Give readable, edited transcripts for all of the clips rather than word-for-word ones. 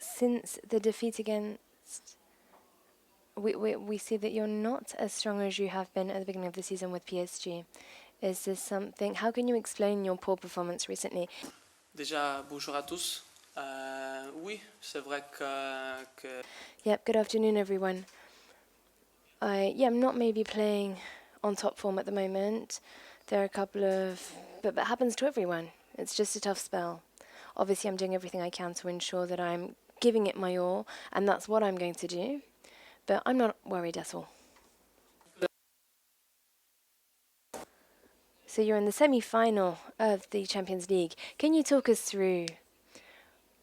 since the defeat against... We see that you're not as strong as you have been at the beginning of the season with PSG. Is this something... How can you explain your poor performance recently? Déjà, bonjour à tous. Oui, c'est vrai que... Yep, good afternoon, everyone. I'm not maybe playing on top form at the moment. There are a couple of... But that happens to everyone. It's just a tough spell. Obviously, I'm doing everything I can to ensure that I'm giving it my all, and that's what I'm going to do. But I'm not worried at all. So you're in the semi-final of the Champions League. Can you talk us through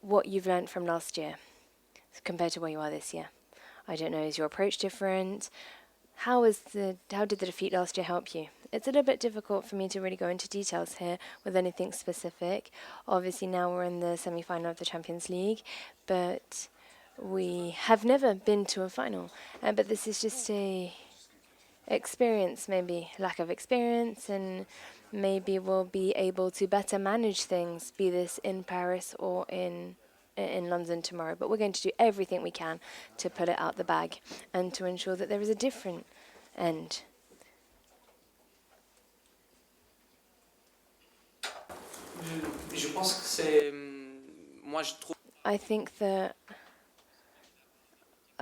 what you've learned from last year compared to where you are this year? I don't know, is your approach different? How did the defeat last year help you? It's a little bit difficult for me to really go into details here with anything specific. Obviously now we're in the semi-final of the Champions League, but we have never been to a final. But this is just a experience, maybe lack of experience, and maybe we'll be able to better manage things, be this in Paris or in London tomorrow. But we're going to do everything we can to pull it out the bag and to ensure that there is a different end. Je pense que c'est... Moi, je trouve... I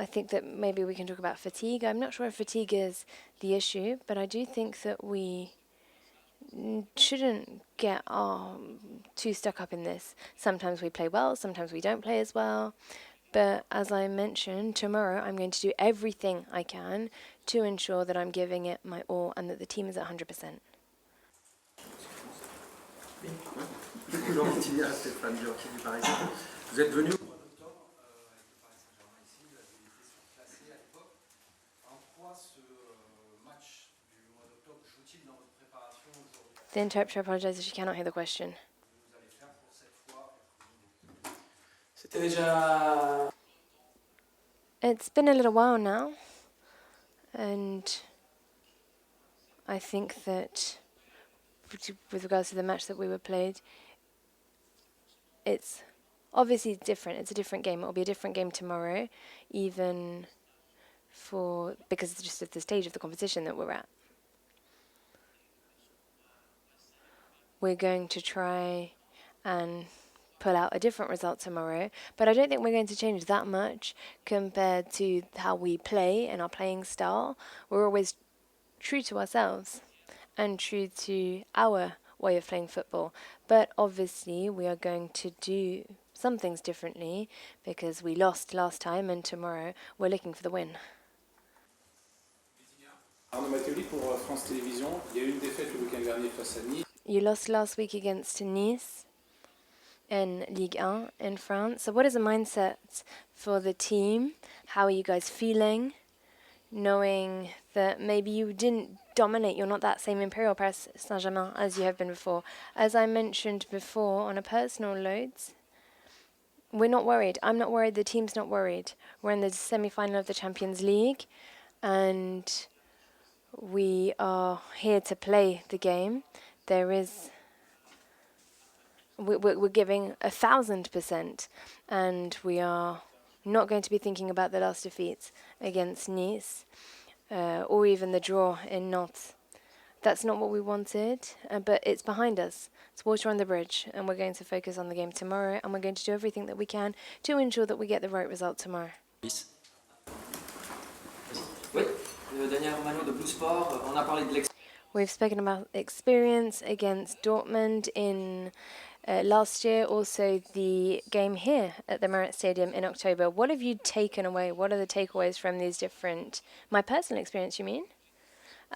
think that maybe we can talk about fatigue. I'm not sure if fatigue is the issue, but I do think that we shouldn't get too stuck up in this. Sometimes we play well, sometimes we don't play as well. But as I mentioned, tomorrow I'm going to do everything I can to ensure that I'm giving it my all and that the team is at 100%. Bonjour Vitinha, Stéphane Durki du Parisien. Vous êtes venu The interpreter apologizes, she cannot hear the question. C'était déjà... It's been a little while now, and I think that with regards to the match that we were played, it's obviously different. It's a different game. It will be a different game tomorrow, even because it's just at the stage of the competition that we're at. We're going to try and pull out a different result tomorrow, but I don't think we're going to change that much compared to how we play and our playing style. We're always true to ourselves and true to our way of playing football, but obviously we are going to do some things differently because we lost last time and tomorrow we're looking for the win. Pour France Télévisions, il y a eu une défaite le week-end dernier face à Nice. You lost last week against Nice in Ligue 1 in France. So what is the mindset for the team? How are you guys feeling, knowing that maybe you didn't dominate, you're not that same Imperial Paris Saint-Germain as you have been before? As I mentioned before, on a personal note, we're not worried. I'm not worried, the team's not worried. We're in the semi-final of the Champions League, and we are here to play the game. We're giving 1,000%, and we are not going to be thinking about the last defeat against Nice, or even the draw in Nantes. That's not what we wanted, but it's behind us. It's water on the bridge, and we're going to focus on the game tomorrow, and we're going to do everything that we can to ensure that we get the right result tomorrow. We've spoken about experience against Dortmund in last year, also the game here at the Merit Stadium in October. What have you taken away? What are the takeaways from these different... My personal experience, you mean?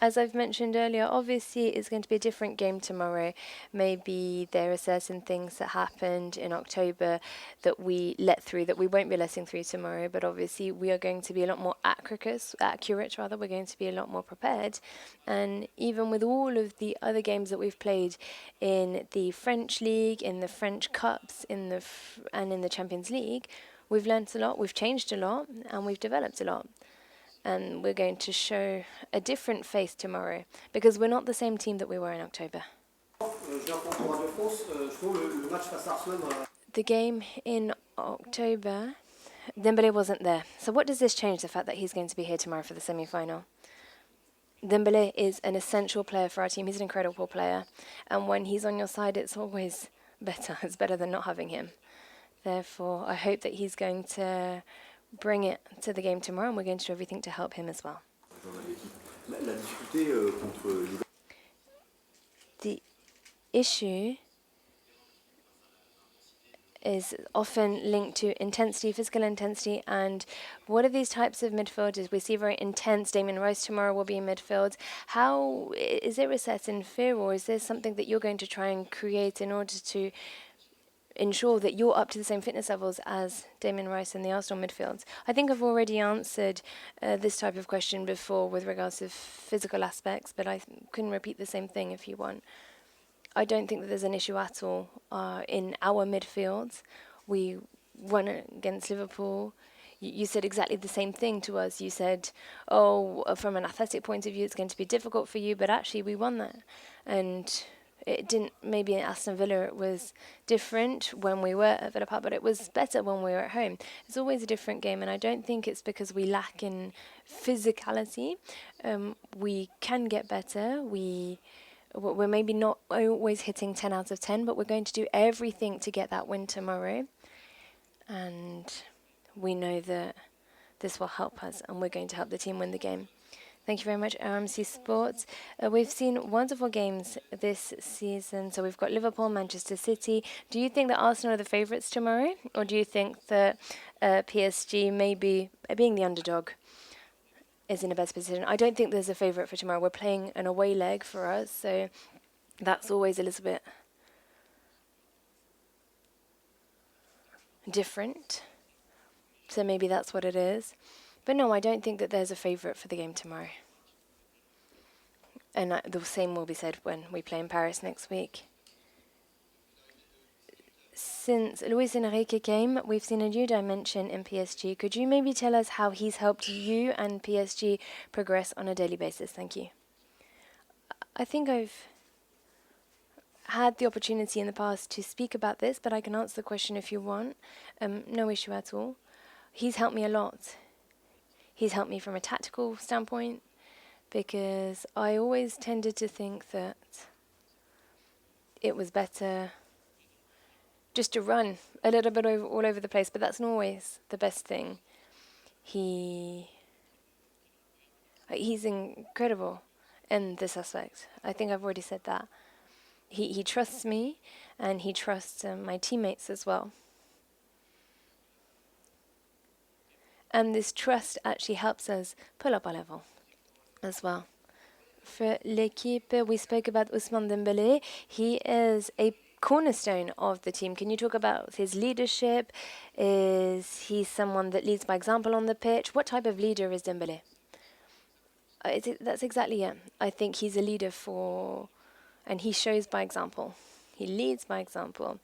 As I've mentioned earlier, obviously it's going to be a different game tomorrow. Maybe there are certain things that happened in October that we let through that we won't be letting through tomorrow, but obviously we are going to be a lot more accurate. We're going to be a lot more prepared. And even with all of the other games that we've played in the French League, in the French Cups, and in the Champions League, we've learnt a lot, we've changed a lot, and we've developed a lot. And we're going to show a different face tomorrow because we're not the same team that we were in October. The game in October Dembele wasn't there. So what does this change, the fact that he's going to be here tomorrow for the semi-final? Dembele is an essential player for our team. He's an incredible player. And when he's on your side, it's always better. It's better than not having him. Therefore, I hope that he's going to bring it to the game tomorrow, and we're going to do everything to help him as well. The issue is often linked to intensity, physical intensity, and what are these types of midfielders? We see very intense. Declan Rice tomorrow will be in midfield. How is there a certain fear, or is there something that you're going to try and create in order to ensure that you're up to the same fitness levels as Declan Rice in the Arsenal midfield? I think I've already answered this type of question before with regards to physical aspects, but I can repeat the same thing if you want. I don't think that there's an issue at all in our midfield. We won against Liverpool. You said exactly the same thing to us. You said, oh, from an athletic point of view, it's going to be difficult for you, but actually we won that. And it didn't, maybe in Aston Villa it was different when we were at Villa Park, but it was better when we were at home. It's always a different game, and I don't think it's because we lack in physicality. We can get better. We're maybe not always hitting 10 out of 10, but we're going to do everything to get that win tomorrow. And we know that this will help us, and we're going to help the team win the game. Thank you very much, RMC Sports. We've seen wonderful games this season. So we've got Liverpool, Manchester City. Do you think that Arsenal are the favourites tomorrow? Or do you think that PSG, maybe being the underdog, is in a best position? I don't think there's a favourite for tomorrow. We're playing an away leg for us, so that's always a little bit different. So maybe that's what it is. But no, I don't think that there's a favourite for the game tomorrow. And the same will be said when we play in Paris next week. Since Luis Enrique came, we've seen a new dimension in PSG. Could you maybe tell us how he's helped you and PSG progress on a daily basis? Thank you. I think I've had the opportunity in the past to speak about this, but I can answer the question if you want. No issue at all. He's helped me a lot. He's helped me from a tactical standpoint, because I always tended to think that it was better just to run a little bit all over the place, but that's not always the best thing. He's incredible in this aspect. I think I've already said that. He trusts me, and he trusts my teammates as well. And this trust actually helps us pull up our level as well. For l'équipe, we spoke about Ousmane Dembele. He is a cornerstone of the team. Can you talk about his leadership? Is he someone that leads by example on the pitch? What type of leader is Dembele? That's exactly it. I think he's a leader and he shows by example. He leads by example.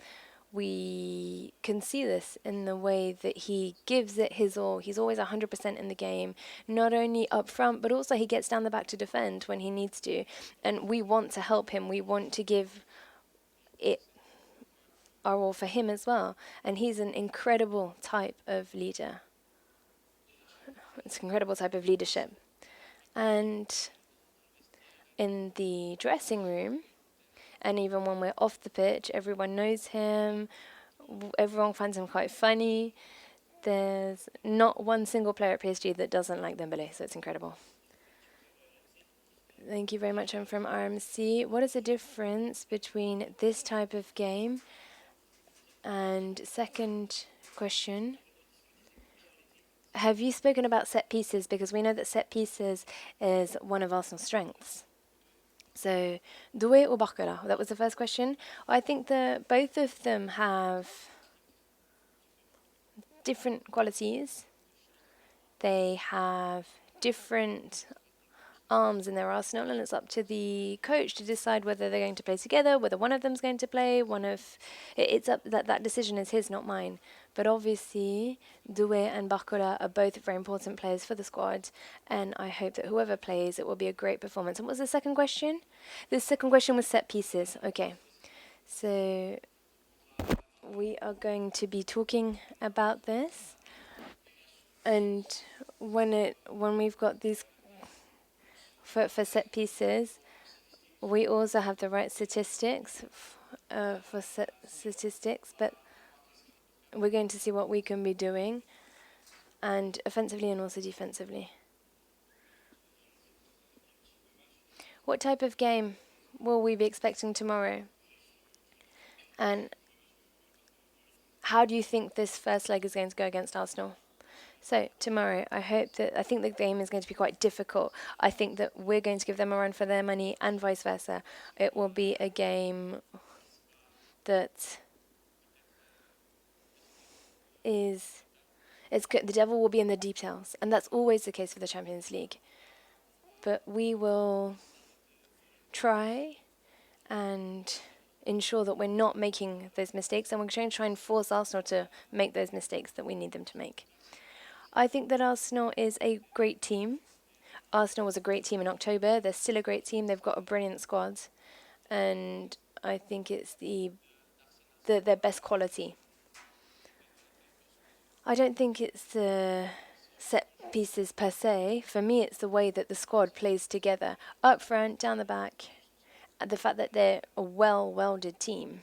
We can see this in the way that he gives it his all. He's always 100% in the game, not only up front, but also he gets down the back to defend when he needs to. And we want to help him. We want to give it our all for him as well. And he's an incredible type of leader. It's an incredible type of leadership. And in the dressing room, and even when we're off the pitch, everyone knows him. Everyone finds him quite funny. There's not one single player at PSG that doesn't like Dembele, so it's incredible. Thank you very much. I'm from RMC. What is the difference between this type of game? And second question, have you spoken about set pieces? Because we know that set pieces is one of Arsenal's strengths. So, Doué or Barcola? That was the first question. I think that both of them have different qualities. They have different arms in their arsenal, and it's up to the coach to decide whether they're going to play together, whether one of them's going to play. It's up that decision is his, not mine. But obviously, Doué and Barcola are both very important players for the squad, and I hope that whoever plays, it will be a great performance. And what was the second question? The second question was set pieces. Okay, so we are going to be talking about this. And when we've got these for set pieces, we also have the right statistics for statistics, but we're going to see what we can be doing, and offensively and also defensively. What type of game will we be expecting tomorrow? And how do you think this first leg is going to go against Arsenal? So tomorrow, I think the game is going to be quite difficult. I think that we're going to give them a run for their money and vice versa. It will be a game that the devil will be in the details, and that's always the case for the Champions League. But we will try and ensure that we're not making those mistakes, and we're going to try and force Arsenal to make those mistakes that we need them to make. I think that Arsenal is a great team. Arsenal was a great team in October. They're still a great team. They've got a brilliant squad, and I think it's their best quality. I don't think it's the set pieces per se. For me, it's the way that the squad plays together, up front, down the back, and the fact that they're a well-welded team.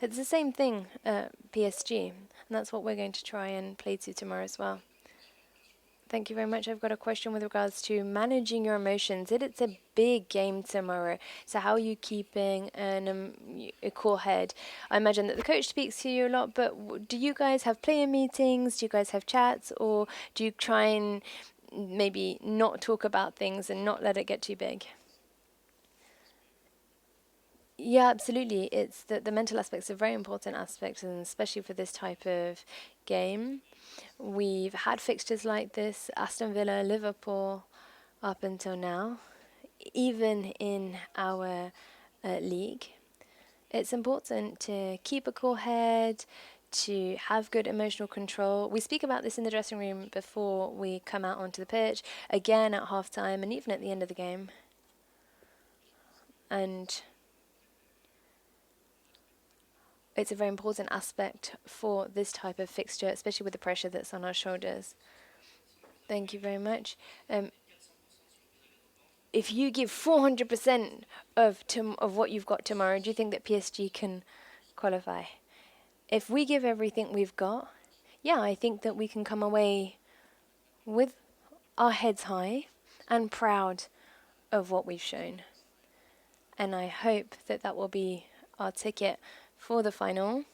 It's the same thing at PSG, and that's what we're going to try and play to tomorrow as well. Thank you very much. I've got a question with regards to managing your emotions. It's a big game tomorrow. So how are you keeping a cool head? I imagine that the coach speaks to you a lot, but do you guys have player meetings? Do you guys have chats? Or do you try and maybe not talk about things and not let it get too big? Yeah, absolutely. It's the mental aspect's a very important aspect, and especially for this type of game. We've had fixtures like this, Aston Villa, Liverpool, up until now. Even in our league, it's important to keep a cool head, to have good emotional control. We speak about this in the dressing room before we come out onto the pitch, again at half-time, and even at the end of the game. And it's a very important aspect for this type of fixture, especially with the pressure that's on our shoulders. Thank you very much. If you give 400% of what you've got tomorrow, do you think that PSG can qualify? If we give everything we've got, yeah, I think that we can come away with our heads high and proud of what we've shown. And I hope that that will be our ticket for the final.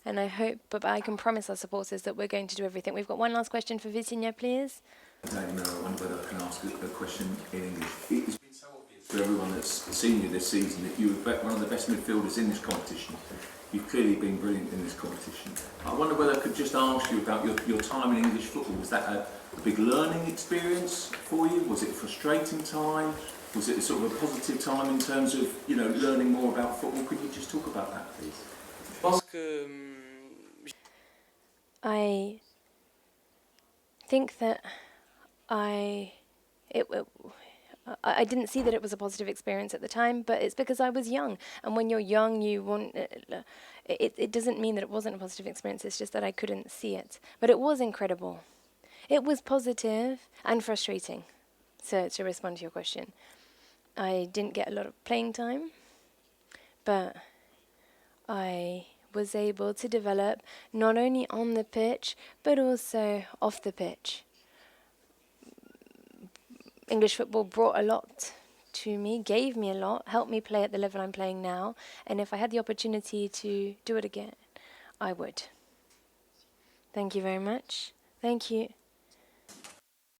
And I hope, but I can promise our supporters that we're going to do everything. We've got one last question for Vitinha, please. I wonder whether I can ask a question in English. It's been so obvious for everyone that's seen you this season that you were one of the best midfielders in this competition. You've clearly been brilliant in this competition. I wonder whether I could just ask you about your time in English football. Was that a big learning experience for you? Was it a frustrating time? Was it a sort of a positive time in terms of, learning more about football? Could you just talk about that, please? I think that I didn't see that it was a positive experience at the time, but it's because I was young. And when you're young, you want it doesn't mean that it wasn't a positive experience. It's just that I couldn't see it. But it was incredible. It was positive and frustrating. So to respond to your question, I didn't get a lot of playing time, but I was able to develop not only on the pitch, but also off the pitch. English football brought a lot to me, gave me a lot, helped me play at the level I'm playing now, and if I had the opportunity to do it again, I would. Thank you very much. Thank you.